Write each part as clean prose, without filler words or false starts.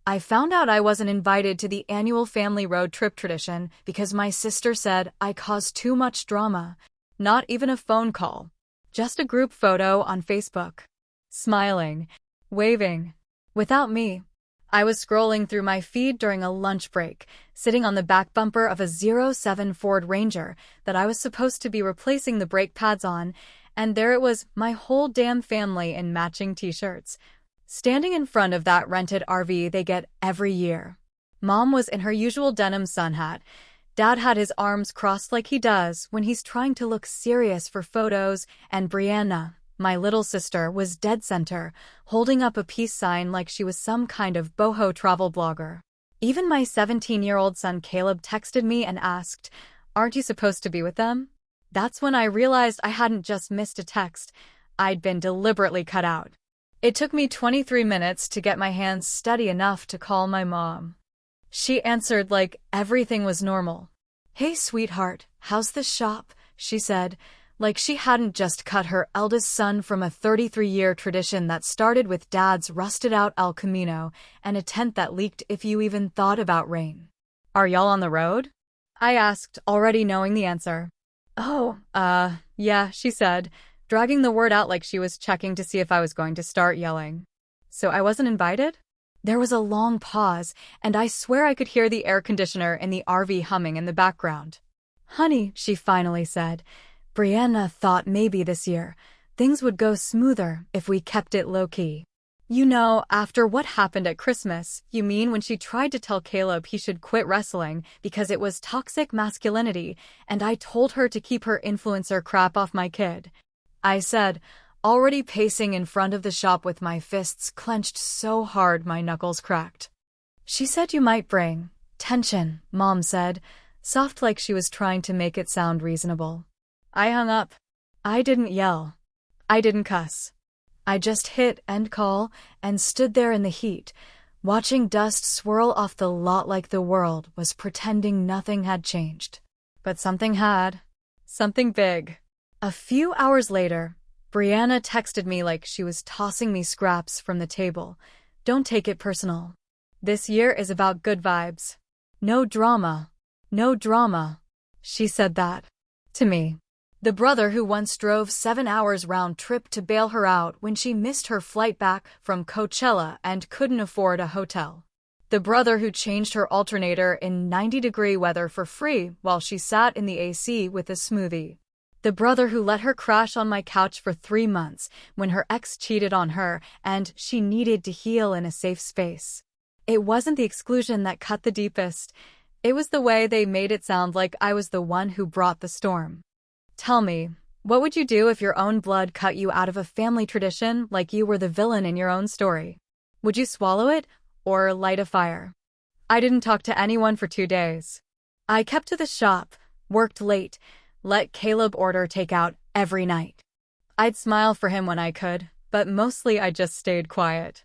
I found out I wasn't invited to the annual family road trip tradition because my sister said I caused too much drama. Not even a phone call. Just a group photo on Facebook. Smiling. Waving. Without me. I was scrolling through my feed during a lunch break, sitting on the back bumper of a '07 Ford Ranger that I was supposed to be replacing the brake pads on, and there it was, my whole damn family in matching t-shirts, standing in front of that rented RV they get every year. Mom was in her usual denim sun hat. Dad had his arms crossed like he does when he's trying to look serious for photos, and Brianna, my little sister, was dead center, holding up a peace sign like she was some kind of boho travel blogger. Even my 17-year-old son Caleb texted me and asked, "Aren't you supposed to be with them?" That's when I realized I hadn't just missed a text, I'd been deliberately cut out. It took me 23 minutes to get my hands steady enough to call my mom. She answered like everything was normal. "Hey sweetheart, how's the shop?" she said, like she hadn't just cut her eldest son from a 33-year tradition that started with Dad's rusted-out El Camino and a tent that leaked if you even thought about rain. "Are y'all on the road?" I asked, already knowing the answer. "Oh, yeah," she said, dragging the word out like she was checking to see if I was going to start yelling. "So I wasn't invited?" There was a long pause, and I swear I could hear the air conditioner in the RV humming in the background. "Honey," she finally said, "Brianna thought maybe this year things would go smoother if we kept it low-key. You know, after what happened at Christmas." "You mean when she tried to tell Caleb he should quit wrestling because it was toxic masculinity, and I told her to keep her influencer crap off my kid?" I said, already pacing in front of the shop with my fists clenched so hard my knuckles cracked. "She said you might bring tension," Mom said, soft like she was trying to make it sound reasonable. I hung up. I didn't yell. I didn't cuss. I just hit end call and stood there in the heat, watching dust swirl off the lot like the world was pretending nothing had changed. But something had. Something big. A few hours later, Brianna texted me like she was tossing me scraps from the table. "Don't take it personal. This year is about good vibes. No drama. No drama." She said that to me. The brother who once drove 7 hours round trip to bail her out when she missed her flight back from Coachella and couldn't afford a hotel. The brother who changed her alternator in 90-degree weather for free while she sat in the AC with a smoothie. The brother who let her crash on my couch for 3 months when her ex cheated on her and she needed to heal in a safe space. It wasn't the exclusion that cut the deepest. It was the way they made it sound like I was the one who brought the storm. Tell me, what would you do if your own blood cut you out of a family tradition like you were the villain in your own story? Would you swallow it or light a fire? I didn't talk to anyone for 2 days. I kept to the shop, worked late, let Caleb order takeout every night. I'd smile for him when I could, but mostly I just stayed quiet.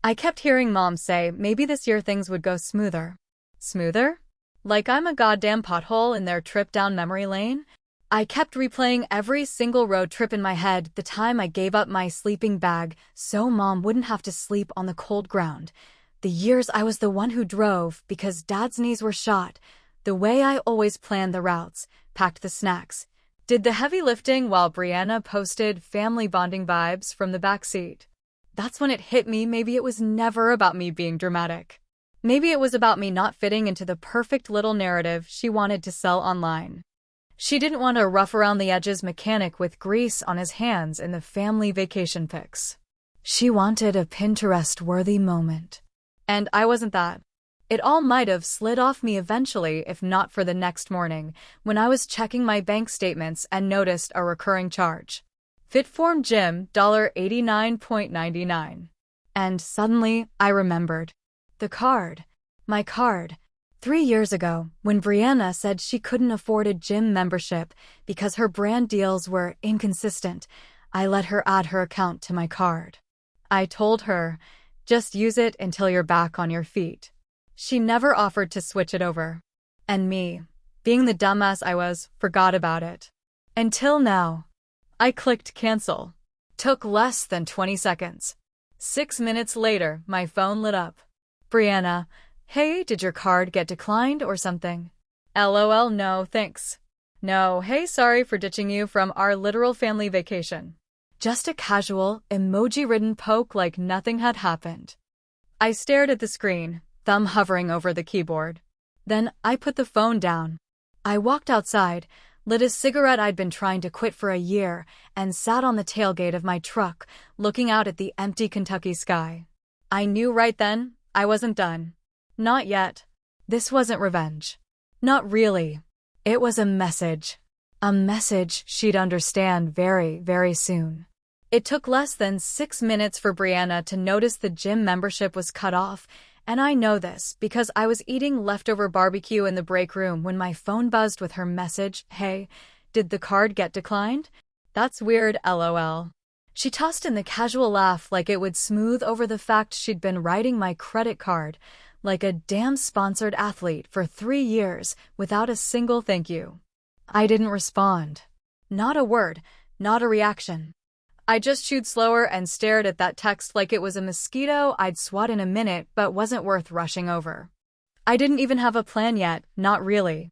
I kept hearing Mom say maybe this year things would go smoother. Smoother? Like I'm a goddamn pothole in their trip down memory lane? I kept replaying every single road trip in my head, the time I gave up my sleeping bag so Mom wouldn't have to sleep on the cold ground. The years I was the one who drove because Dad's knees were shot. The way I always planned the routes, packed the snacks, did the heavy lifting while Brianna posted family bonding vibes from the backseat. That's when it hit me maybe it was never about me being dramatic. Maybe it was about me not fitting into the perfect little narrative she wanted to sell online. She didn't want a rough-around-the-edges mechanic with grease on his hands in the family vacation pics. She wanted a Pinterest-worthy moment. And I wasn't that. It all might have slid off me eventually if not for the next morning, when I was checking my bank statements and noticed a recurring charge. Fitform Gym, $89.99. And suddenly, I remembered. The card. My card. 3 years ago, when Brianna said she couldn't afford a gym membership because her brand deals were inconsistent, I let her add her account to my card. I told her, just use it until you're back on your feet. She never offered to switch it over. And me, being the dumbass I was, forgot about it. Until now. I clicked cancel. Took less than 20 seconds. 6 minutes later, my phone lit up. Brianna, hey, did your card get declined or something? LOL, no, thanks. No, hey, sorry for ditching you from our literal family vacation. Just a casual, emoji-ridden poke like nothing had happened. I stared at the screen, thumb hovering over the keyboard. Then I put the phone down. I walked outside, lit a cigarette I'd been trying to quit for a year, and sat on the tailgate of my truck, looking out at the empty Kentucky sky. I knew right then I wasn't done. Not yet. This wasn't revenge. Not really. It was a message. A message she'd understand very, very soon. It took less than 6 minutes for Brianna to notice the gym membership was cut off, and I know this because I was eating leftover barbecue in the break room when my phone buzzed with her message, "Hey, did the card get declined?" That's weird, LOL. She tossed in the casual laugh like it would smooth over the fact she'd been writing my credit card like a damn sponsored athlete for 3 years without a single thank you. I didn't respond. Not a word, not a reaction. I just chewed slower and stared at that text like it was a mosquito I'd swat in a minute but wasn't worth rushing over. I didn't even have a plan yet, not really.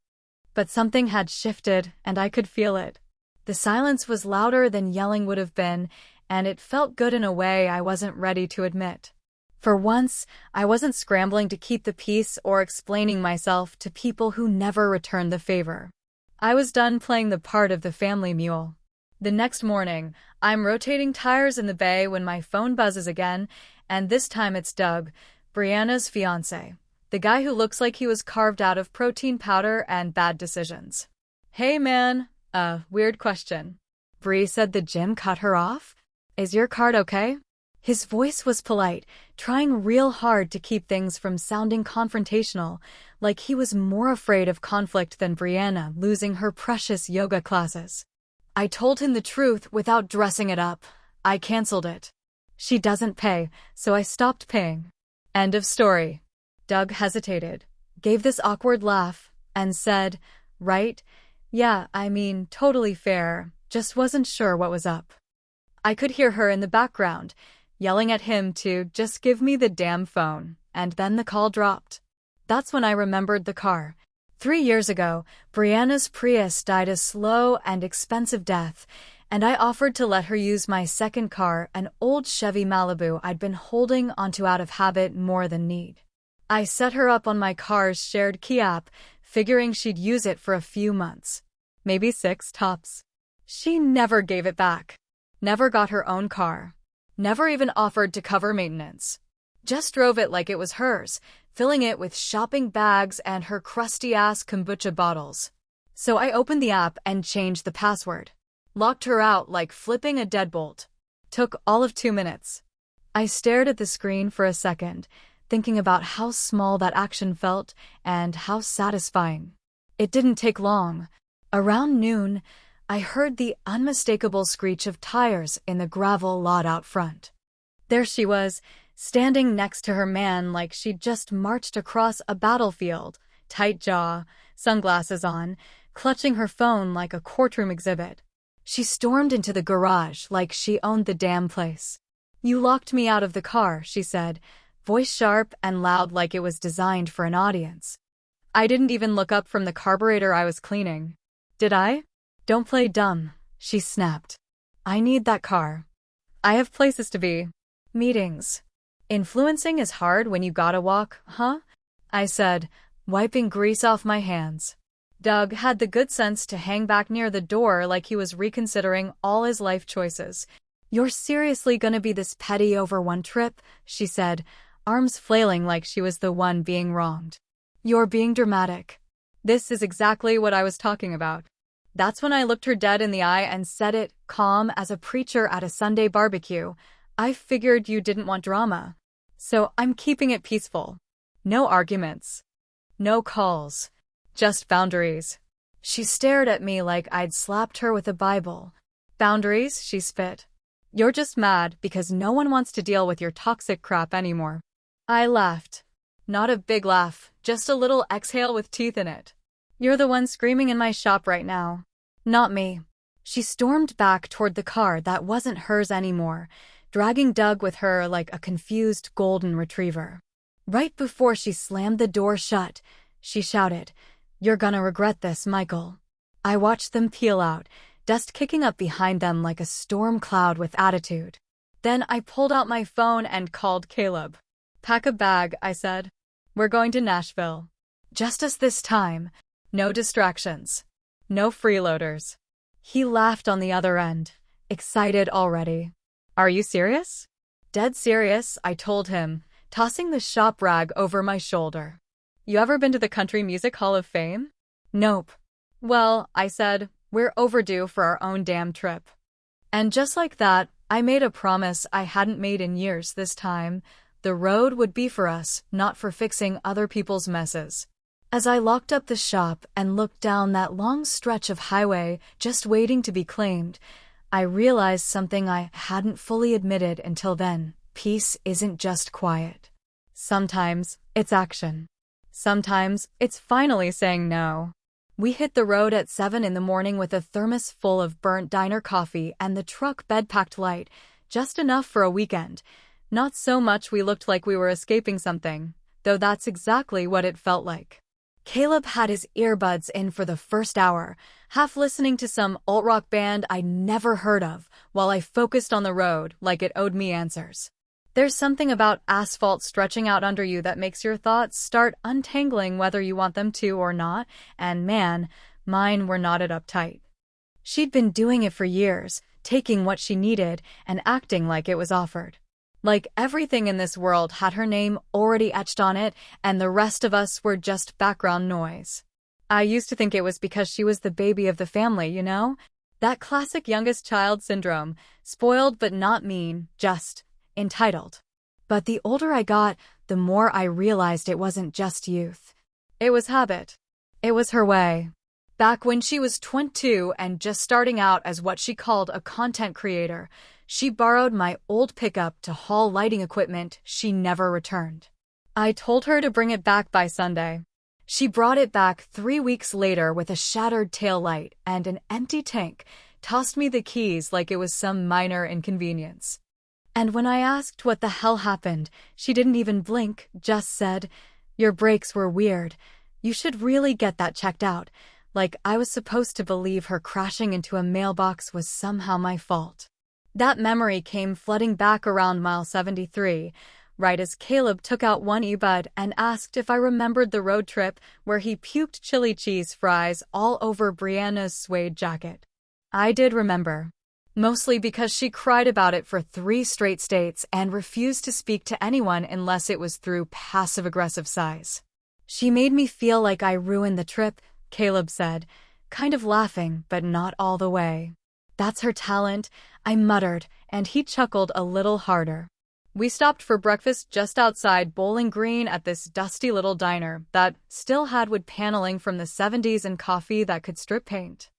But something had shifted, and I could feel it. The silence was louder than yelling would have been, and it felt good in a way I wasn't ready to admit. For once, I wasn't scrambling to keep the peace or explaining myself to people who never returned the favor. I was done playing the part of the family mule. The next morning, I'm rotating tires in the bay when my phone buzzes again, and this time it's Doug, Brianna's fiancé, the guy who looks like he was carved out of protein powder and bad decisions. Hey man, weird question. Bree said the gym cut her off? Is your card okay? His voice was polite, trying real hard to keep things from sounding confrontational, like he was more afraid of conflict than Brianna losing her precious yoga classes. I told him the truth without dressing it up. I canceled it. She doesn't pay, so I stopped paying. End of story. Doug hesitated, gave this awkward laugh, and said, right? Yeah, I mean, totally fair, just wasn't sure what was up. I could hear her in the background, yelling at him to just give me the damn phone, and then the call dropped. That's when I remembered the car. 3 years ago, Brianna's Prius died a slow and expensive death, and I offered to let her use my second car, an old Chevy Malibu I'd been holding onto out of habit more than need. I set her up on my car's shared key app, figuring she'd use it for a few months. Maybe 6 tops. She never gave it back. Never got her own car. Never even offered to cover maintenance. Just drove it like it was hers, filling it with shopping bags and her crusty-ass kombucha bottles. So I opened the app and changed the password. Locked her out like flipping a deadbolt. Took all of 2 minutes. I stared at the screen for a second, thinking about how small that action felt and how satisfying. It didn't take long. Around noon, I heard the unmistakable screech of tires in the gravel lot out front. There she was, standing next to her man like she'd just marched across a battlefield, tight jaw, sunglasses on, clutching her phone like a courtroom exhibit. She stormed into the garage like she owned the damn place. "You locked me out of the car," she said, voice sharp and loud like it was designed for an audience. I didn't even look up from the carburetor I was cleaning. Did I? "Don't play dumb," she snapped. "I need that car. I have places to be. Meetings. Influencing is hard when you gotta walk, huh?" I said, wiping grease off my hands. Doug had the good sense to hang back near the door like he was reconsidering all his life choices. "You're seriously gonna be this petty over one trip?" she said, arms flailing like she was the one being wronged. "You're being dramatic." This is exactly what I was talking about. That's when I looked her dead in the eye and said it, calm as a preacher at a Sunday barbecue. "I figured you didn't want drama. So I'm keeping it peaceful. No arguments. No calls. Just boundaries." She stared at me like I'd slapped her with a Bible. "Boundaries?" she spit. "You're just mad because no one wants to deal with your toxic crap anymore." I laughed. Not a big laugh, just a little exhale with teeth in it. "You're the one screaming in my shop right now. Not me." She stormed back toward the car that wasn't hers anymore, dragging Doug with her like a confused golden retriever. Right before she slammed the door shut, she shouted, "You're gonna regret this, Michael." I watched them peel out, dust kicking up behind them like a storm cloud with attitude. Then I pulled out my phone and called Caleb. "Pack a bag," I said. "We're going to Nashville. Just us this time. No distractions. No freeloaders." He laughed on the other end, excited already. "Are you serious?" "Dead serious," I told him, tossing the shop rag over my shoulder. "You ever been to the Country Music Hall of Fame?" "Nope." "Well," I said, "we're overdue for our own damn trip." And just like that, I made a promise I hadn't made in years this time. The road would be for us, not for fixing other people's messes. As I locked up the shop and looked down that long stretch of highway just waiting to be claimed, I realized something I hadn't fully admitted until then. Peace isn't just quiet. Sometimes it's action. Sometimes it's finally saying no. We hit the road at 7 in the morning with a thermos full of burnt diner coffee and the truck bed packed light, just enough for a weekend. Not so much we looked like we were escaping something, though that's exactly what it felt like. Caleb had his earbuds in for the first hour, half listening to some alt-rock band I'd never heard of, while I focused on the road like it owed me answers. There's something about asphalt stretching out under you that makes your thoughts start untangling whether you want them to or not, and man, mine were knotted up tight. She'd been doing it for years, taking what she needed and acting like it was offered. Like everything in this world had her name already etched on it, and the rest of us were just background noise. I used to think it was because she was the baby of the family, you know? That classic youngest child syndrome, spoiled but not mean, just entitled. But the older I got, the more I realized it wasn't just youth. It was habit. It was her way. Back when she was 22 and just starting out as what she called a content creator, she borrowed my old pickup to haul lighting equipment she never returned. I told her to bring it back by Sunday. She brought it back 3 weeks later with a shattered tail light and an empty tank, tossed me the keys like it was some minor inconvenience. And when I asked what the hell happened, she didn't even blink, just said, "Your brakes were weird. You should really get that checked out." Like I was supposed to believe her crashing into a mailbox was somehow my fault. That memory came flooding back around mile 73, right as Caleb took out one earbud and asked if I remembered the road trip where he puked chili cheese fries all over Brianna's suede jacket. I did remember. Mostly because she cried about it for 3 straight states and refused to speak to anyone unless it was through passive-aggressive sighs. "She made me feel like I ruined the trip," Caleb said, kind of laughing, but not all the way. "That's her talent," I muttered, and he chuckled a little harder. We stopped for breakfast just outside Bowling Green at this dusty little diner that still had wood paneling from the 70s and coffee that could strip paint.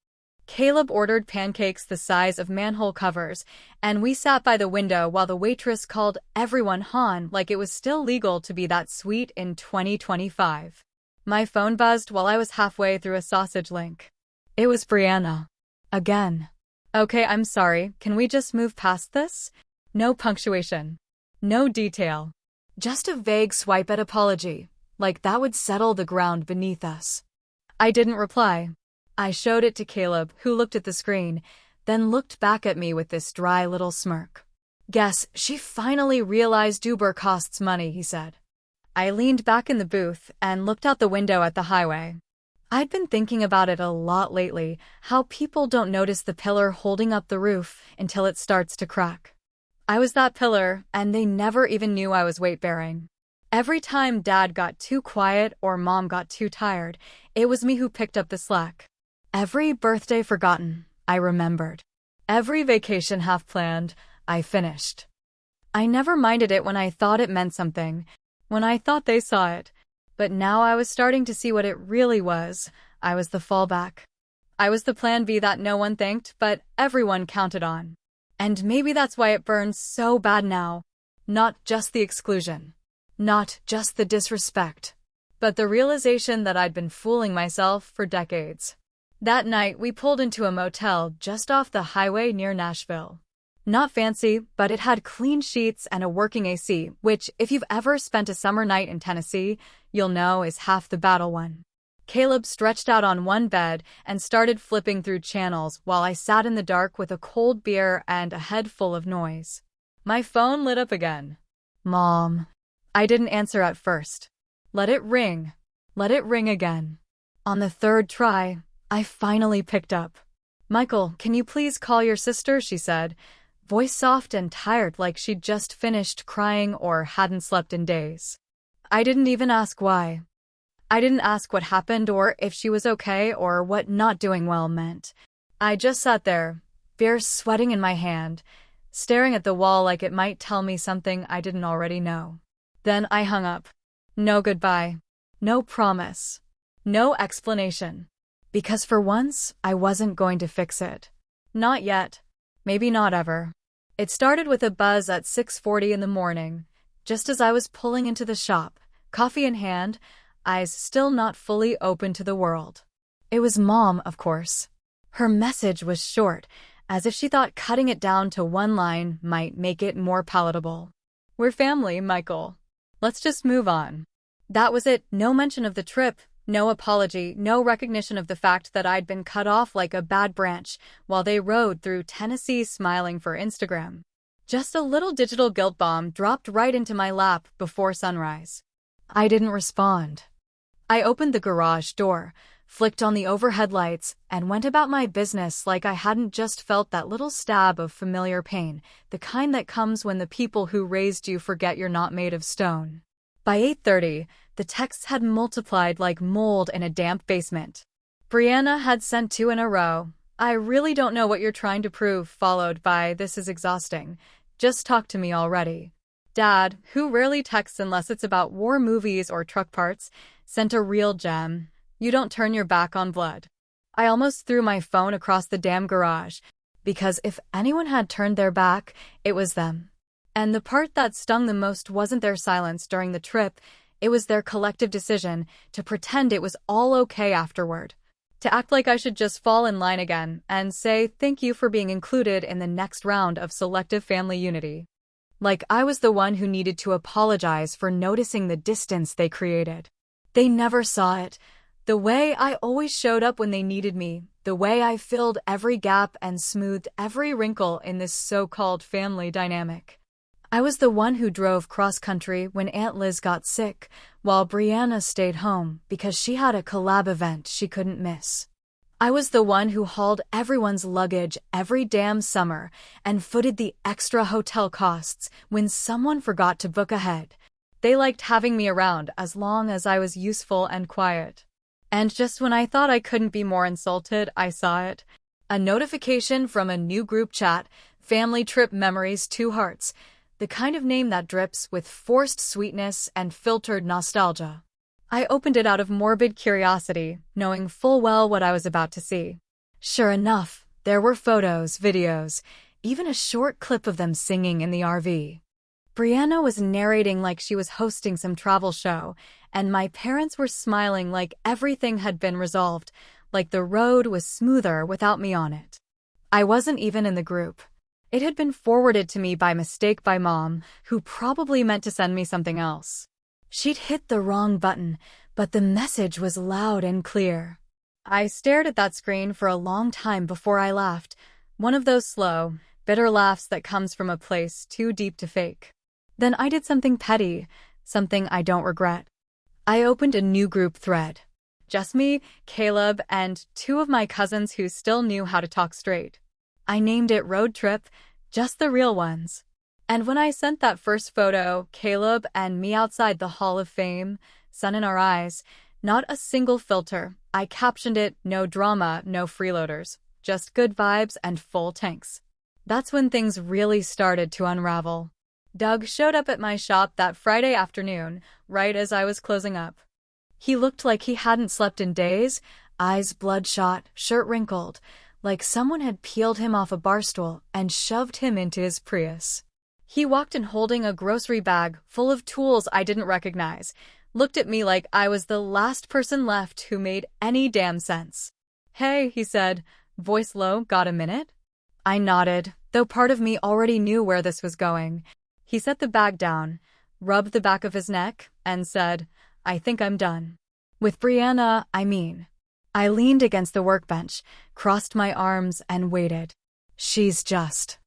Caleb ordered pancakes the size of manhole covers, and we sat by the window while the waitress called everyone Han like it was still legal to be that sweet in 2025. My phone buzzed while I was halfway through a sausage link. It was Brianna. Again. "Okay, I'm sorry, can we just move past this?" No punctuation. No detail. Just a vague swipe at apology, like that would settle the ground beneath us. I didn't reply. I showed it to Caleb, who looked at the screen, then looked back at me with this dry little smirk. "Guess she finally realized Uber costs money," he said. I leaned back in the booth and looked out the window at the highway. I'd been thinking about it a lot lately, how people don't notice the pillar holding up the roof until it starts to crack. I was that pillar, and they never even knew I was weight-bearing. Every time Dad got too quiet or Mom got too tired, it was me who picked up the slack. Every birthday forgotten, I remembered. Every vacation half-planned, I finished. I never minded it when I thought it meant something, when I thought they saw it. But now I was starting to see what it really was. I was the fallback. I was the plan B that no one thanked, but everyone counted on. And maybe that's why it burns so bad now. Not just the exclusion. Not just the disrespect. But the realization that I'd been fooling myself for decades. That night, we pulled into a motel just off the highway near Nashville. Not fancy, but it had clean sheets and a working AC, which, if you've ever spent a summer night in Tennessee, you'll know is half the battle won. Caleb stretched out on one bed and started flipping through channels while I sat in the dark with a cold beer and a head full of noise. My phone lit up again. Mom. I didn't answer at first. Let it ring. Let it ring again. On the third try, I finally picked up. Michael, can you please call your sister? She said, voice soft and tired like she'd just finished crying or hadn't slept in days. I didn't even ask why. I didn't ask what happened or if she was okay or what not doing well meant. I just sat there, beer sweating in my hand, staring at the wall like it might tell me something I didn't already know. Then I hung up. No goodbye. No promise. No explanation. Because for once, I wasn't going to fix it. Not yet. Maybe not ever. It started with a buzz at 6:40 in the morning, just as I was pulling into the shop, coffee in hand, eyes still not fully open to the world. It was Mom, of course. Her message was short, as if she thought cutting it down to one line might make it more palatable. We're family, Michael. Let's just move on. That was it. No mention of the trip, no apology, no recognition of the fact that I'd been cut off like a bad branch while they rode through Tennessee smiling for Instagram. Just a little digital guilt bomb dropped right into my lap before sunrise. I didn't respond. I opened the garage door, flicked on the overhead lights, and went about my business like I hadn't just felt that little stab of familiar pain, the kind that comes when the people who raised you forget you're not made of stone. By 8:30, the texts had multiplied like mold in a damp basement. Brianna had sent 2 in a row. I really don't know what you're trying to prove, followed by this is exhausting. Just talk to me already. Dad, who rarely texts unless it's about war movies or truck parts, sent a real gem. You don't turn your back on blood. I almost threw my phone across the damn garage, because if anyone had turned their back, it was them. And the part that stung the most wasn't their silence during the trip, it was their collective decision to pretend it was all okay afterward. To act like I should just fall in line again and say thank you for being included in the next round of selective family unity. Like I was the one who needed to apologize for noticing the distance they created. They never saw it. The way I always showed up when they needed me, the way I filled every gap and smoothed every wrinkle in this so-called family dynamic. I was the one who drove cross-country when Aunt Liz got sick, while Brianna stayed home because she had a collab event she couldn't miss. I was the one who hauled everyone's luggage every damn summer and footed the extra hotel costs when someone forgot to book ahead. They liked having me around as long as I was useful and quiet. And just when I thought I couldn't be more insulted, I saw it. A notification from a new group chat, Family Trip Memories 2 Hearts, the kind of name that drips with forced sweetness and filtered nostalgia. I opened it out of morbid curiosity, knowing full well what I was about to see. Sure enough, there were photos, videos, even a short clip of them singing in the RV. Brianna was narrating like she was hosting some travel show, and my parents were smiling like everything had been resolved, like the road was smoother without me on it. I wasn't even in the group. It had been forwarded to me by mistake by Mom, who probably meant to send me something else. She'd hit the wrong button, but the message was loud and clear. I stared at that screen for a long time before I laughed, one of those slow, bitter laughs that comes from a place too deep to fake. Then I did something petty, something I don't regret. I opened a new group thread. Just me, Caleb, and 2 of my cousins who still knew how to talk straight. I named it Road Trip, just the real ones. And when I sent that first photo, Caleb and me outside the Hall of Fame, sun in our eyes, not a single filter, I captioned it, no drama, no freeloaders, just good vibes and full tanks. That's when things really started to unravel. Doug showed up at my shop that Friday afternoon, right as I was closing up. He looked like he hadn't slept in days, eyes bloodshot, shirt wrinkled, like someone had peeled him off a bar stool and shoved him into his Prius. He walked in holding a grocery bag full of tools I didn't recognize, looked at me like I was the last person left who made any damn sense. Hey, he said, voice low, got a minute? I nodded, though part of me already knew where this was going. He set the bag down, rubbed the back of his neck, and said, "I think I'm done. With Brianna, I mean." I leaned against the workbench, crossed my arms, and waited. She's just,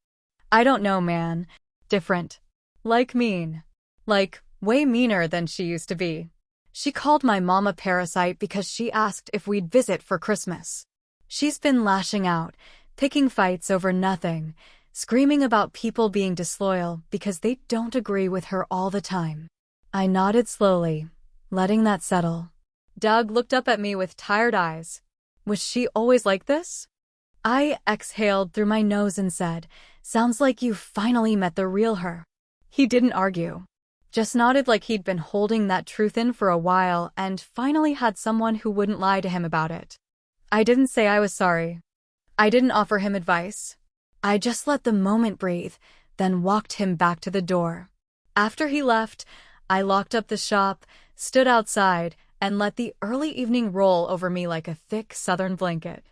I don't know, man. Different. Like mean. Like, way meaner than she used to be. She called my mom a parasite because she asked if we'd visit for Christmas. She's been lashing out, picking fights over nothing, screaming about people being disloyal because they don't agree with her all the time. I nodded slowly, letting that settle. Doug looked up at me with tired eyes. Was she always like this? I exhaled through my nose and said, "Sounds like you finally met the real her." He didn't argue. Just nodded like he'd been holding that truth in for a while and finally had someone who wouldn't lie to him about it. I didn't say I was sorry. I didn't offer him advice. I just let the moment breathe, then walked him back to the door. After he left, I locked up the shop, stood outside, and let the early evening roll over me like a thick southern blanket.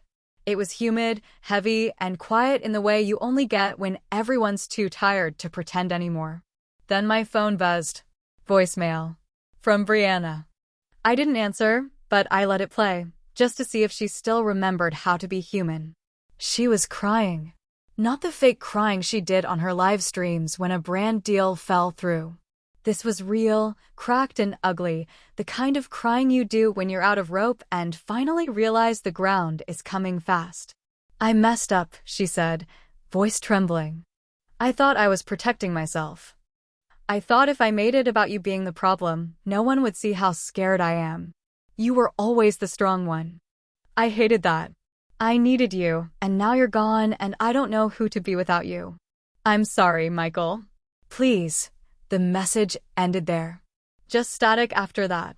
It was humid, heavy, and quiet in the way you only get when everyone's too tired to pretend anymore. Then my phone buzzed. Voicemail. From Brianna. I didn't answer, but I let it play, just to see if she still remembered how to be human. She was crying. Not the fake crying she did on her live streams when a brand deal fell through. This was real, cracked and ugly, the kind of crying you do when you're out of rope and finally realize the ground is coming fast. "I messed up," she said, voice trembling. "I thought I was protecting myself. I thought if I made it about you being the problem, no one would see how scared I am. You were always the strong one. I hated that. I needed you, and now you're gone and I don't know who to be without you. I'm sorry, Michael. Please." The message ended there. Just static after that.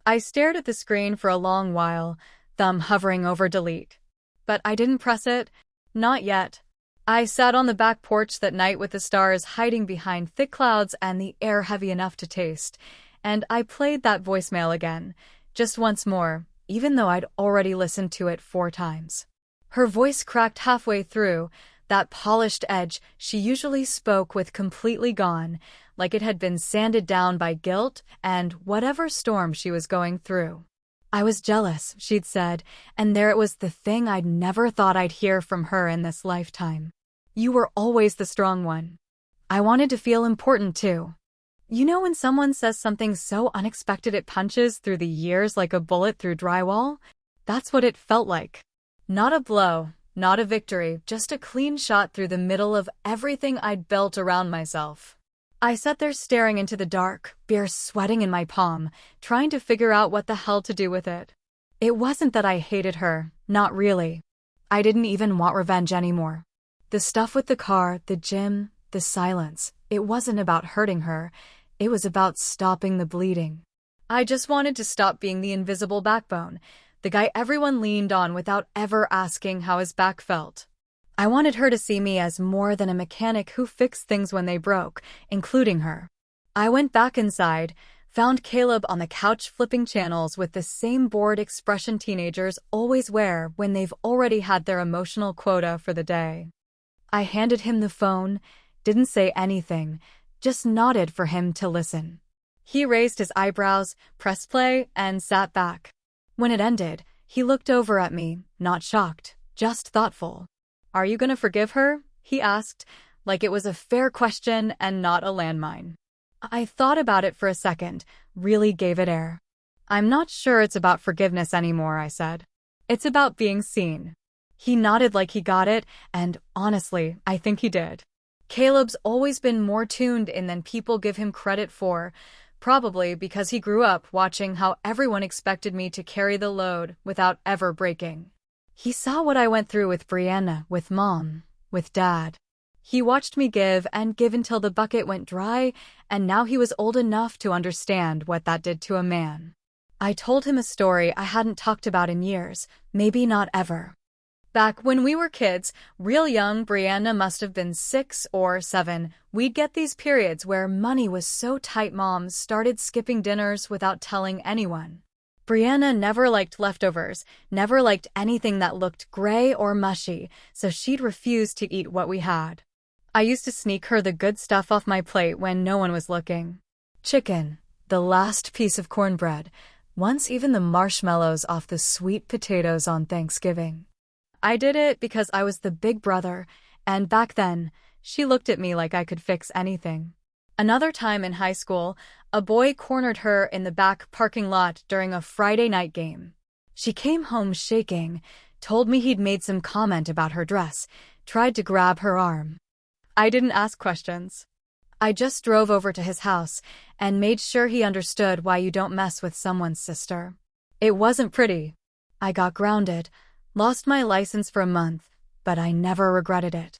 I stared at the screen for a long while, thumb hovering over delete. But I didn't press it. Not yet. I sat on the back porch that night with the stars hiding behind thick clouds and the air heavy enough to taste, and I played that voicemail again, just once more, even though I'd already listened to it 4 times. Her voice cracked halfway through, that polished edge she usually spoke with completely gone, like it had been sanded down by guilt and whatever storm she was going through. "I was jealous," she'd said, and there it was, the thing I'd never thought I'd hear from her in this lifetime. "You were always the strong one." I wanted to feel important too. You know when someone says something so unexpected it punches through the years like a bullet through drywall? That's what it felt like. Not a blow, not a victory, just a clean shot through the middle of everything I'd built around myself. I sat there staring into the dark, beer sweating in my palm, trying to figure out what the hell to do with it. It wasn't that I hated her, not really. I didn't even want revenge anymore. The stuff with the car, the gym, the silence, it wasn't about hurting her, it was about stopping the bleeding. I just wanted to stop being the invisible backbone, the guy everyone leaned on without ever asking how his back felt. I wanted her to see me as more than a mechanic who fixed things when they broke, including her. I went back inside, found Caleb on the couch flipping channels with the same bored expression teenagers always wear when they've already had their emotional quota for the day. I handed him the phone, didn't say anything, just nodded for him to listen. He raised his eyebrows, pressed play, and sat back. When it ended, he looked over at me, not shocked, just thoughtful. "Are you gonna forgive her?" he asked, like it was a fair question and not a landmine. I thought about it for a second, really gave it air. "I'm not sure it's about forgiveness anymore," I said. "It's about being seen." He nodded like he got it, and honestly, I think he did. Caleb's always been more tuned in than people give him credit for, probably because he grew up watching how everyone expected me to carry the load without ever breaking. He saw what I went through with Brianna, with Mom, with Dad. He watched me give and give until the bucket went dry, and now he was old enough to understand what that did to a man. I told him a story I hadn't talked about in years, maybe not ever. Back when we were kids, real young, Brianna must have been 6 or 7, we'd get these periods where money was so tight moms started skipping dinners without telling anyone. Brianna never liked leftovers, never liked anything that looked gray or mushy, so she'd refuse to eat what we had. I used to sneak her the good stuff off my plate when no one was looking. Chicken, the last piece of cornbread, once even the marshmallows off the sweet potatoes on Thanksgiving. I did it because I was the big brother, and back then, she looked at me like I could fix anything. Another time in high school, a boy cornered her in the back parking lot during a Friday night game. She came home shaking, told me he'd made some comment about her dress, tried to grab her arm. I didn't ask questions. I just drove over to his house and made sure he understood why you don't mess with someone's sister. It wasn't pretty. I got grounded, lost my license for a month, but I never regretted it.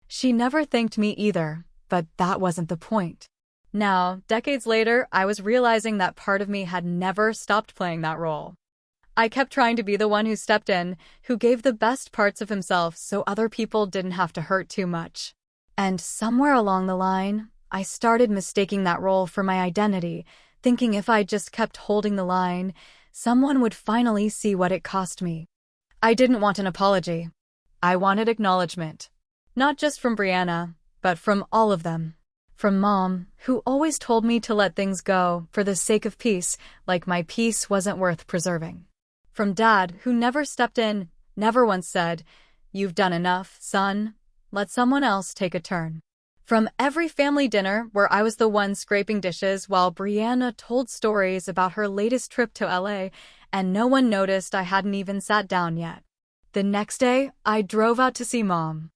She never thanked me either, but that wasn't the point. Now, decades later, I was realizing that part of me had never stopped playing that role. I kept trying to be the one who stepped in, who gave the best parts of himself so other people didn't have to hurt too much. And somewhere along the line, I started mistaking that role for my identity, thinking if I just kept holding the line, someone would finally see what it cost me. I didn't want an apology. I wanted acknowledgement. Not just from Brianna, but from all of them. From Mom, who always told me to let things go for the sake of peace, like my peace wasn't worth preserving. From Dad, who never stepped in, never once said, "You've done enough, son. Let someone else take a turn." From every family dinner where I was the one scraping dishes while Brianna told stories about her latest trip to LA and no one noticed I hadn't even sat down yet. The next day, I drove out to see Mom.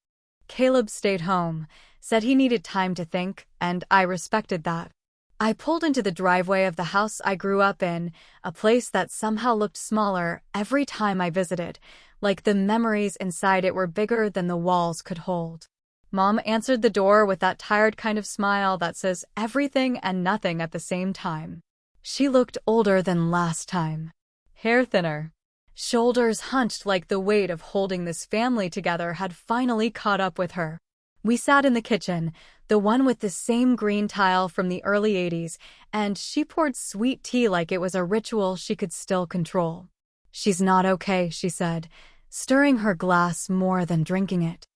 Caleb stayed home, said he needed time to think, and I respected that. I pulled into the driveway of the house I grew up in, a place that somehow looked smaller every time I visited, like the memories inside it were bigger than the walls could hold. Mom answered the door with that tired kind of smile that says everything and nothing at the same time. She looked older than last time. Hair thinner. Shoulders hunched like the weight of holding this family together had finally caught up with her. We sat in the kitchen, the one with the same green tile from the early 80s, and she poured sweet tea like it was a ritual she could still control. "She's not okay," she said, stirring her glass more than drinking it.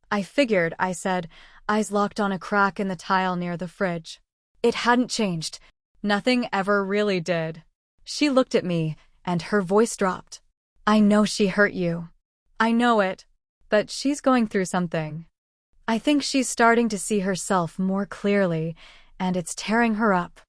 "I figured," I said, eyes locked on a crack in the tile near the fridge. It hadn't changed. Nothing ever really did. She looked at me, and her voice dropped. "I know she hurt you. I know it. But she's going through something. I think she's starting to see herself more clearly, and it's tearing her up."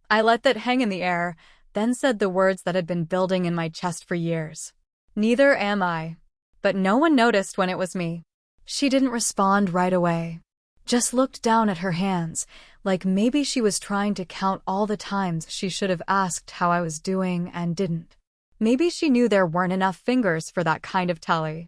I let that hang in the air, then said the words that had been building in my chest for years. "Neither am I." But no one noticed when it was me. She didn't respond right away. Just looked down at her hands, like maybe she was trying to count all the times she should have asked how I was doing and didn't. Maybe she knew there weren't enough fingers for that kind of tally.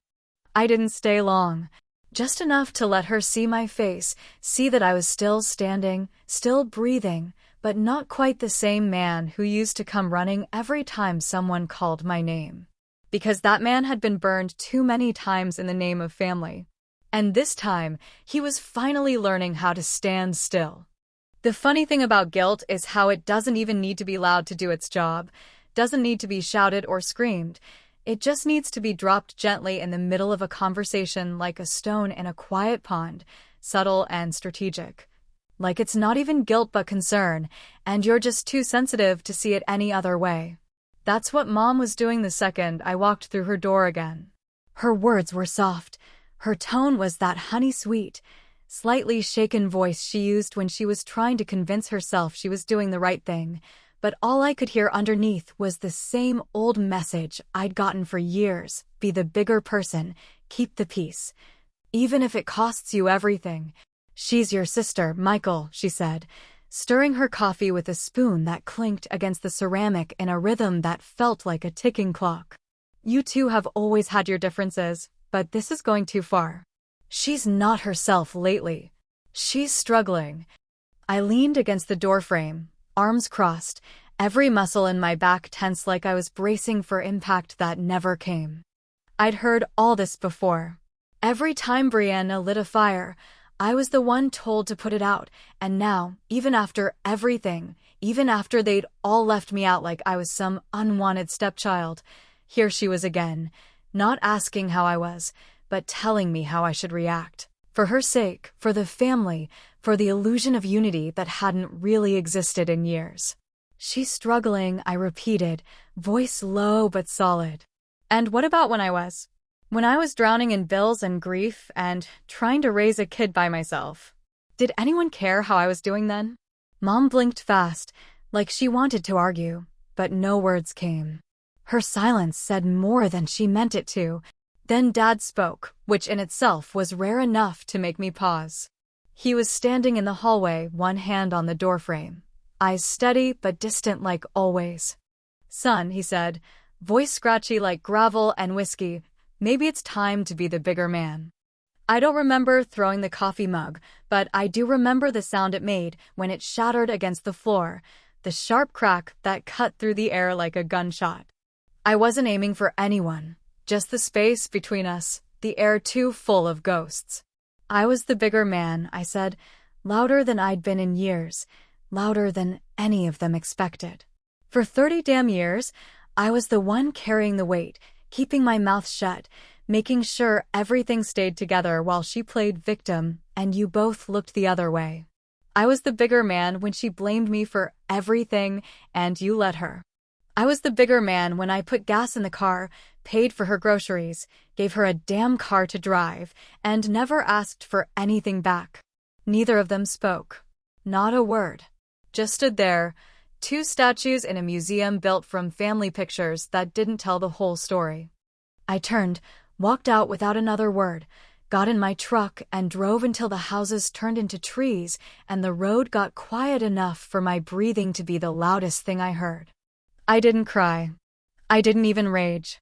I didn't stay long. Just enough to let her see my face, see that I was still standing, still breathing, but not quite the same man who used to come running every time someone called my name. Because that man had been burned too many times in the name of family. And this time, he was finally learning how to stand still. The funny thing about guilt is how it doesn't even need to be loud to do its job, doesn't need to be shouted or screamed. It just needs to be dropped gently in the middle of a conversation like a stone in a quiet pond, subtle and strategic. Like it's not even guilt but concern, and you're just too sensitive to see it any other way. That's what Mom was doing the second I walked through her door again. Her words were soft. Her tone was that honey-sweet, slightly shaken voice she used when she was trying to convince herself she was doing the right thing. But all I could hear underneath was the same old message I'd gotten for years: be the bigger person, keep the peace. Even if it costs you everything. "She's your sister, Michael," she said, stirring her coffee with a spoon that clinked against the ceramic in a rhythm that felt like a ticking clock. "You two have always had your differences, but this is going too far. She's not herself lately. She's struggling." I leaned against the doorframe, arms crossed, every muscle in my back tense like I was bracing for impact that never came. I'd heard all this before. Every time Brianna lit a fire, I was the one told to put it out, and now, even after everything, even after they'd all left me out like I was some unwanted stepchild, here she was again, not asking how I was, but telling me how I should react. For her sake, for the family, for the illusion of unity that hadn't really existed in years. "She's struggling," I repeated, voice low but solid. "And what about when I was? When I was drowning in bills and grief and trying to raise a kid by myself? Did anyone care how I was doing then?" Mom blinked fast, like she wanted to argue, but no words came. Her silence said more than she meant it to. Then Dad spoke, which in itself was rare enough to make me pause. He was standing in the hallway, one hand on the doorframe, eyes steady but distant like always. "Son," he said, voice scratchy like gravel and whiskey, "maybe it's time to be the bigger man." I don't remember throwing the coffee mug, but I do remember the sound it made when it shattered against the floor, the sharp crack that cut through the air like a gunshot. I wasn't aiming for anyone, just the space between us, the air too full of ghosts. "I was the bigger man," I said, louder than I'd been in years, louder than any of them expected. For 30 damn years, I was the one carrying the weight, keeping my mouth shut, making sure everything stayed together while she played victim and you both looked the other way. I was the bigger man when she blamed me for everything and you let her. I was the bigger man when I put gas in the car, paid for her groceries, gave her a damn car to drive, and never asked for anything back. Neither of them spoke. Not a word. Just stood there, two statues in a museum built from family pictures that didn't tell the whole story. I turned, walked out without another word, got in my truck and drove until the houses turned into trees and the road got quiet enough for my breathing to be the loudest thing I heard. I didn't cry. I didn't even rage.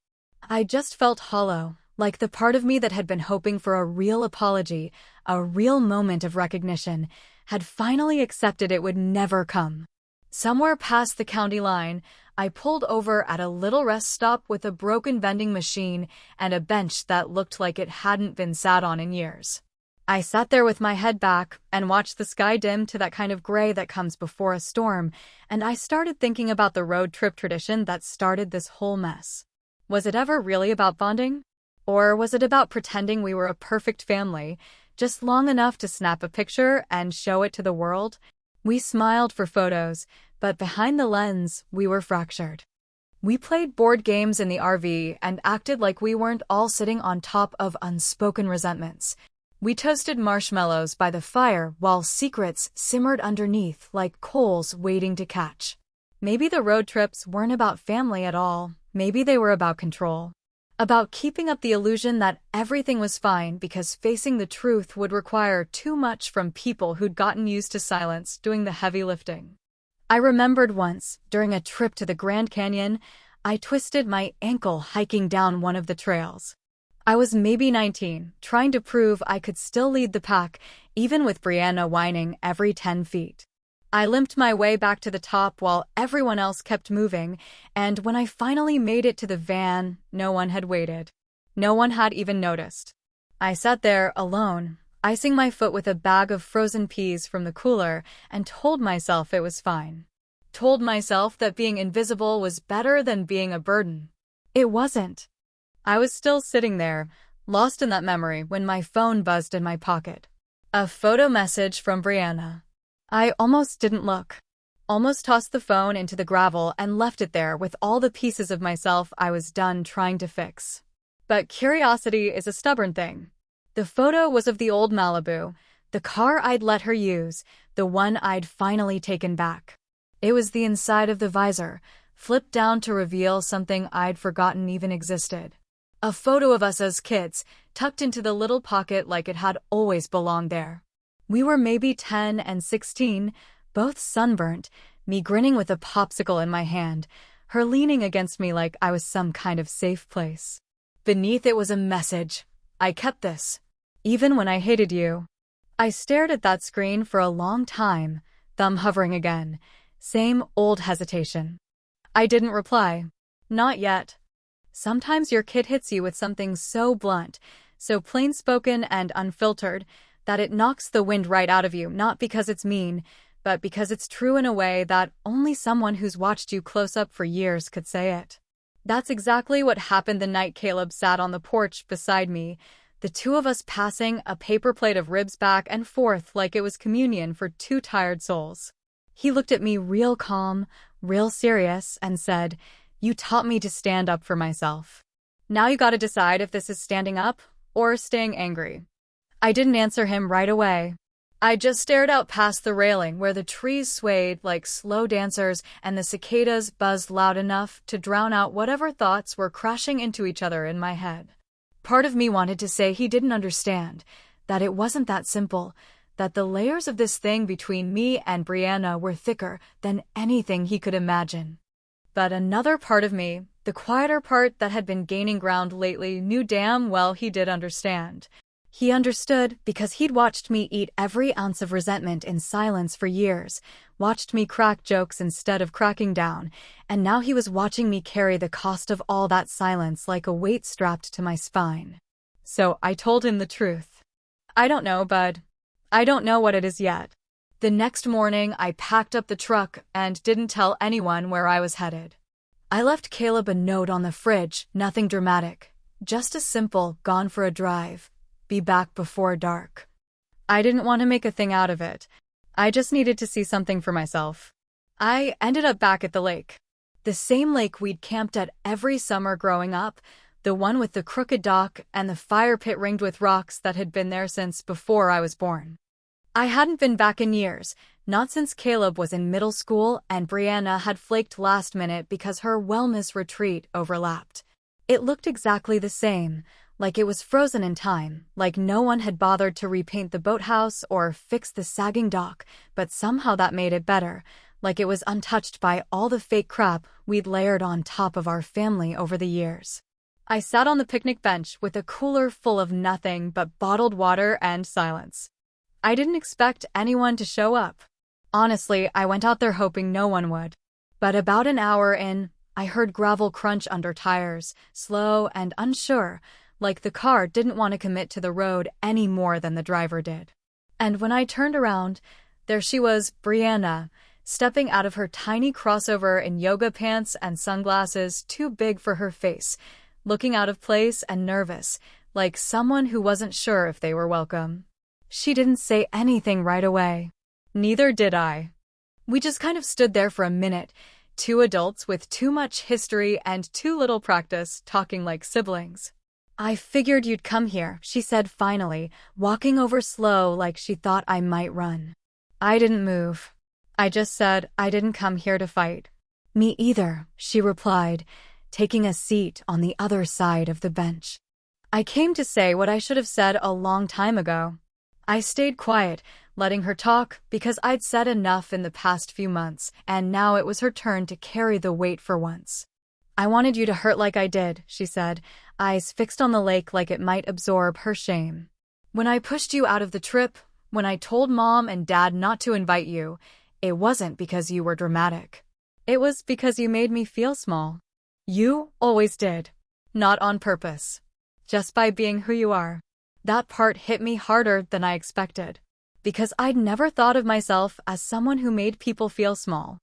I just felt hollow, like the part of me that had been hoping for a real apology, a real moment of recognition, had finally accepted it would never come. Somewhere past the county line, I pulled over at a little rest stop with a broken vending machine and a bench that looked like it hadn't been sat on in years. I sat there with my head back and watched the sky dim to that kind of gray that comes before a storm, and I started thinking about the road trip tradition that started this whole mess. Was it ever really about bonding? Or was it about pretending we were a perfect family, just long enough to snap a picture and show it to the world? We smiled for photos, but behind the lens, we were fractured. We played board games in the RV and acted like we weren't all sitting on top of unspoken resentments. We toasted marshmallows by the fire while secrets simmered underneath like coals waiting to catch. Maybe the road trips weren't about family at all. Maybe they were about control. About keeping up the illusion that everything was fine because facing the truth would require too much from people who'd gotten used to silence doing the heavy lifting. I remembered once, during a trip to the Grand Canyon, I twisted my ankle hiking down one of the trails. I was maybe 19, trying to prove I could still lead the pack, even with Brianna whining every 10 feet. I limped my way back to the top while everyone else kept moving, and when I finally made it to the van, no one had waited. No one had even noticed. I sat there alone, icing my foot with a bag of frozen peas from the cooler, and told myself it was fine. Told myself that being invisible was better than being a burden. It wasn't. I was still sitting there, lost in that memory when my phone buzzed in my pocket. A photo message from Brianna. I almost didn't look. Almost tossed the phone into the gravel and left it there with all the pieces of myself I was done trying to fix. But curiosity is a stubborn thing. The photo was of the old Malibu, the car I'd let her use, the one I'd finally taken back. It was the inside of the visor, flipped down to reveal something I'd forgotten even existed. A photo of us as kids, tucked into the little pocket like it had always belonged there. We were maybe 10 and 16, both sunburnt, me grinning with a popsicle in my hand, her leaning against me like I was some kind of safe place. Beneath it was a message. I kept this. Even when I hated you. I stared at that screen for a long time, thumb hovering again. Same old hesitation. I didn't reply. Not yet. Sometimes your kid hits you with something so blunt, so plain-spoken and unfiltered, that it knocks the wind right out of you, not because it's mean, but because it's true in a way that only someone who's watched you close up for years could say it. That's exactly what happened the night Caleb sat on the porch beside me, The two of us passing a paper plate of ribs back and forth like it was communion for two tired souls. He looked at me real calm, real serious, and said, "You taught me to stand up for myself. Now you gotta decide if this is standing up or staying angry." I didn't answer him right away. I just stared out past the railing where the trees swayed like slow dancers and the cicadas buzzed loud enough to drown out whatever thoughts were crashing into each other in my head. Part of me wanted to say he didn't understand, that it wasn't that simple, that the layers of this thing between me and Brianna were thicker than anything he could imagine. But another part of me, the quieter part that had been gaining ground lately, knew damn well he did understand. He understood because he'd watched me eat every ounce of resentment in silence for years, watched me crack jokes instead of cracking down, and now he was watching me carry the cost of all that silence like a weight strapped to my spine. So I told him the truth. "I don't know, bud. I don't know what it is yet." The next morning, I packed up the truck and didn't tell anyone where I was headed. I left Caleb a note on the fridge, nothing dramatic, just a simple, "Gone for a drive. Be back before dark." I didn't want to make a thing out of it. I just needed to see something for myself. I ended up back at the lake. The same lake we'd camped at every summer growing up, the one with the crooked dock and the fire pit ringed with rocks that had been there since before I was born. I hadn't been back in years, not since Caleb was in middle school and Brianna had flaked last minute because her wellness retreat overlapped. It looked exactly the same, like it was frozen in time, like no one had bothered to repaint the boathouse or fix the sagging dock, but somehow that made it better, like it was untouched by all the fake crap we'd layered on top of our family over the years. I sat on the picnic bench with a cooler full of nothing but bottled water and silence. I didn't expect anyone to show up. Honestly, I went out there hoping no one would. But about an hour in, I heard gravel crunch under tires, slow and unsure, like the car didn't want to commit to the road any more than the driver did. And when I turned around, there she was, Brianna, stepping out of her tiny crossover in yoga pants and sunglasses too big for her face, looking out of place and nervous, like someone who wasn't sure if they were welcome. She didn't say anything right away. Neither did I. We just kind of stood there for a minute, two adults with too much history and too little practice talking like siblings. "I figured you'd come here," she said finally, walking over slow like she thought I might run. I didn't move. I just said I didn't come here to fight. "Me either," she replied, taking a seat on the other side of the bench. I came to say what I should have said a long time ago. I stayed quiet, letting her talk, because I'd said enough in the past few months, and now it was her turn to carry the weight for once. "I wanted you to hurt like I did," she said, eyes fixed on the lake like it might absorb her shame. "When I pushed you out of the trip, when I told Mom and Dad not to invite you, it wasn't because you were dramatic. It was because you made me feel small. You always did. Not on purpose. Just by being who you are." That part hit me harder than I expected, because I'd never thought of myself as someone who made people feel small.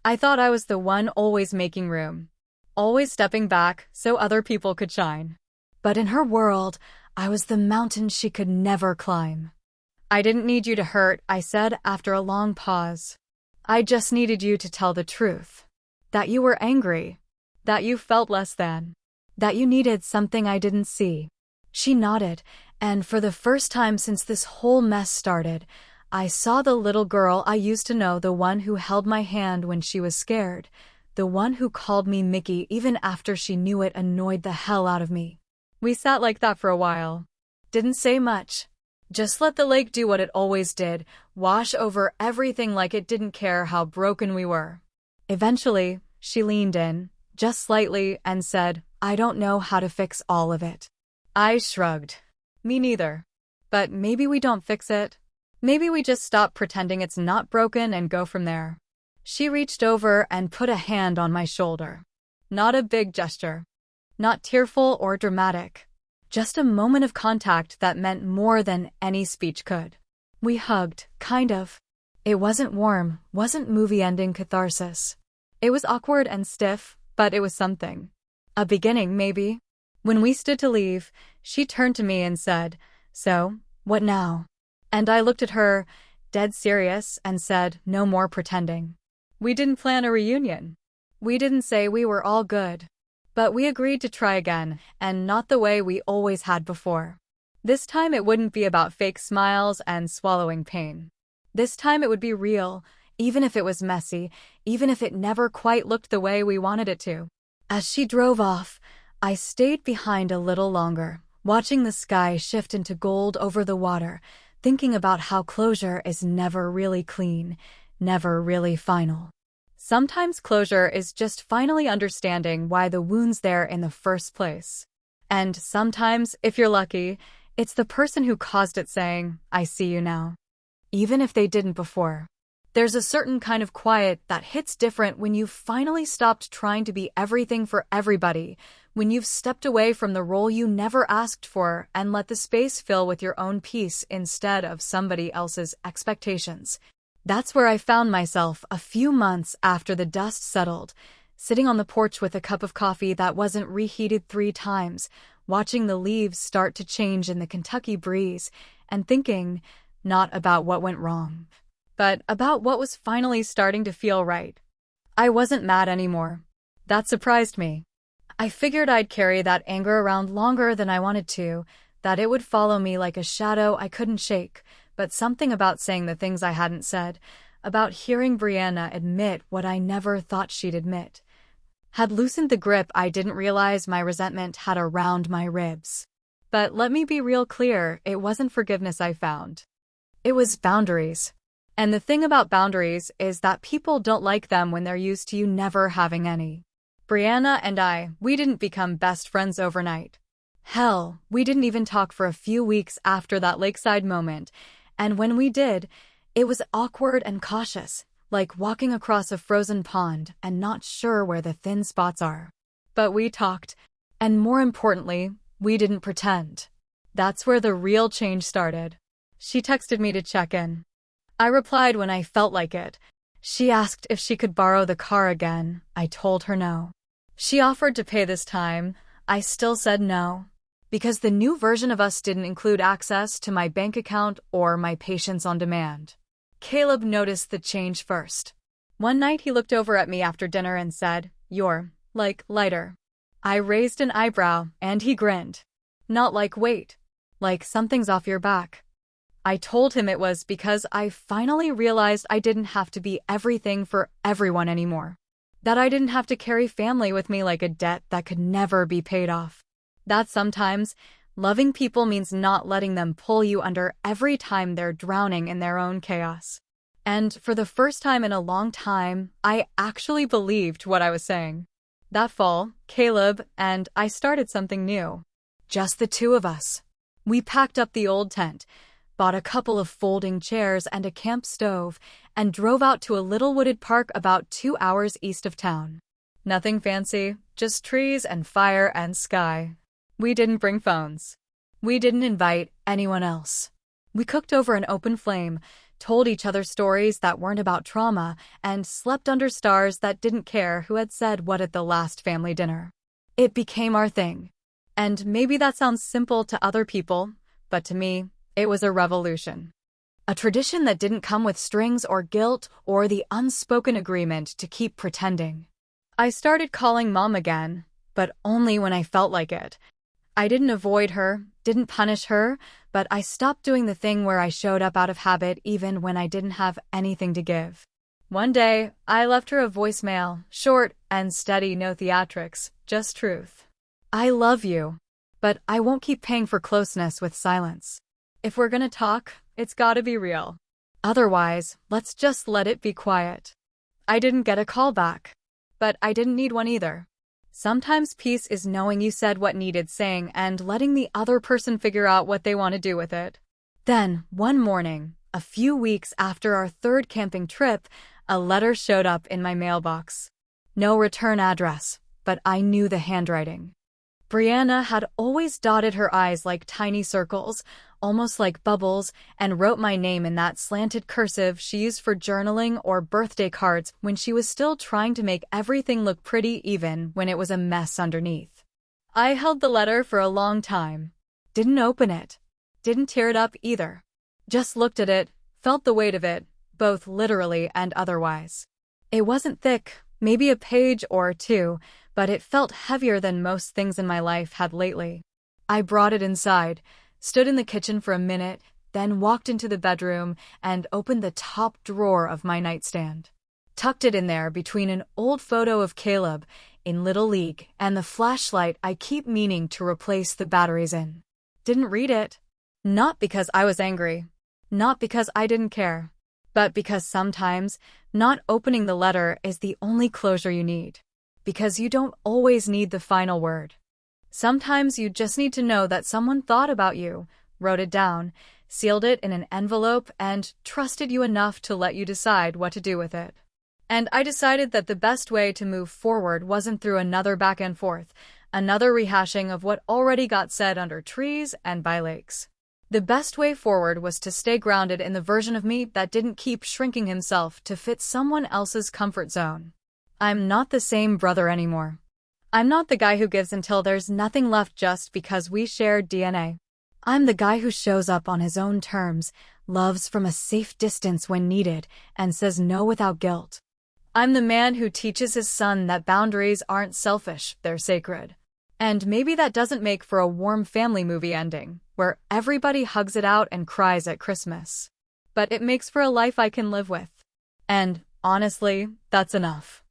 I thought I was the one always making room, always stepping back so other people could shine. But in her world, I was the mountain she could never climb. "I didn't need you to hurt," I said after a long pause. "I just needed you to tell the truth. That you were angry. That you felt less than. That you needed something I didn't see." She nodded, and for the first time since this whole mess started, I saw the little girl I used to know, the one who held my hand when she was scared, the one who called me Mickey even after she knew it annoyed the hell out of me. We sat like that for a while. Didn't say much. Just let the lake do what it always did, wash over everything like it didn't care how broken we were. Eventually, she leaned in, just slightly, and said, "I don't know how to fix all of it." I shrugged. Me neither. But maybe we don't fix it. Maybe we just stop pretending it's not broken and go from there. She reached over and put a hand on my shoulder. Not a big gesture. Not tearful or dramatic. Just a moment of contact that meant more than any speech could. We hugged, kind of. It wasn't warm, wasn't movie-ending catharsis. It was awkward and stiff, but it was something. A beginning, maybe. When we stood to leave, she turned to me and said, "So, what now?" And I looked at her, dead serious, and said, "No more pretending." We didn't plan a reunion. We didn't say we were all good. But we agreed to try again, and not the way we always had before. This time it wouldn't be about fake smiles and swallowing pain. This time it would be real, even if it was messy, even if it never quite looked the way we wanted it to. As she drove off, I stayed behind a little longer, watching the sky shift into gold over the water, thinking about how closure is never really clean, never really final. Sometimes closure is just finally understanding why the wound's there in the first place. And sometimes, if you're lucky, it's the person who caused it saying, "I see you now," even if they didn't before. There's a certain kind of quiet that hits different when you've finally stopped trying to be everything for everybody, when you've stepped away from the role you never asked for and let the space fill with your own peace instead of somebody else's expectations. That's where I found myself a few months after the dust settled, sitting on the porch with a cup of coffee that wasn't reheated 3 times, watching the leaves start to change in the Kentucky breeze, and thinking, not about what went wrong, but about what was finally starting to feel right. I wasn't mad anymore. That surprised me. I figured I'd carry that anger around longer than I wanted to, that it would follow me like a shadow I couldn't shake, but something about saying the things I hadn't said, about hearing Brianna admit what I never thought she'd admit, had loosened the grip I didn't realize my resentment had around my ribs. But let me be real clear, it wasn't forgiveness I found. It was boundaries. And the thing about boundaries is that people don't like them when they're used to you never having any. Brianna and we didn't become best friends overnight. Hell, we didn't even talk for a few weeks after that lakeside moment, and when we did, it was awkward and cautious, like walking across a frozen pond and not sure where the thin spots are. But we talked, and more importantly, we didn't pretend. That's where the real change started. She texted me to check in. I replied when I felt like it. She asked if she could borrow the car again. I told her no. She offered to pay this time. I still said no. Because the new version of us didn't include access to my bank account or my patience on demand. Caleb noticed the change first. One night he looked over at me after dinner and said, "You're, lighter." I raised an eyebrow, and he grinned. Not like weight. Like something's off your back. I told him it was because I finally realized I didn't have to be everything for everyone anymore. That I didn't have to carry family with me like a debt that could never be paid off. That sometimes, loving people means not letting them pull you under every time they're drowning in their own chaos. And for the first time in a long time, I actually believed what I was saying. That fall, Caleb and I started something new. Just the two of us. We packed up the old tent, bought a couple of folding chairs and a camp stove, and drove out to a little wooded park about 2 hours east of town. Nothing fancy, just trees and fire and sky. We didn't bring phones. We didn't invite anyone else. We cooked over an open flame, told each other stories that weren't about trauma, and slept under stars that didn't care who had said what at the last family dinner. It became our thing. And maybe that sounds simple to other people, but to me, it was a revolution. A tradition that didn't come with strings or guilt or the unspoken agreement to keep pretending. I started calling Mom again, but only when I felt like it. I didn't avoid her, didn't punish her, but I stopped doing the thing where I showed up out of habit even when I didn't have anything to give. One day, I left her a voicemail, short and steady, no theatrics, just truth. I love you, but I won't keep paying for closeness with silence. If we're gonna talk, it's gotta be real. Otherwise, let's just let it be quiet. I didn't get a call back, but I didn't need one either. Sometimes peace is knowing you said what needed saying and letting the other person figure out what they want to do with it. Then, one morning, a few weeks after our 3rd camping trip, a letter showed up in my mailbox. No return address, but I knew the handwriting. Brianna had always dotted her I's like tiny circles, almost like bubbles, and wrote my name in that slanted cursive she used for journaling or birthday cards when she was still trying to make everything look pretty even when it was a mess underneath. I held the letter for a long time. Didn't open it. Didn't tear it up either. Just looked at it, felt the weight of it, both literally and otherwise. It wasn't thick, maybe a page or two, but it felt heavier than most things in my life had lately. I brought it inside, stood in the kitchen for a minute, then walked into the bedroom and opened the top drawer of my nightstand. Tucked it in there between an old photo of Caleb in Little League and the flashlight I keep meaning to replace the batteries in. Didn't read it. Not because I was angry. Not because I didn't care. But because sometimes not opening the letter is the only closure you need. Because you don't always need the final word. Sometimes you just need to know that someone thought about you, wrote it down, sealed it in an envelope, and trusted you enough to let you decide what to do with it. And I decided that the best way to move forward wasn't through another back and forth, another rehashing of what already got said under trees and by lakes. The best way forward was to stay grounded in the version of me that didn't keep shrinking himself to fit someone else's comfort zone. I'm not the same brother anymore. I'm not the guy who gives until there's nothing left just because we share DNA. I'm the guy who shows up on his own terms, loves from a safe distance when needed, and says no without guilt. I'm the man who teaches his son that boundaries aren't selfish, they're sacred. And maybe that doesn't make for a warm family movie ending, where everybody hugs it out and cries at Christmas. But it makes for a life I can live with. And, honestly, that's enough.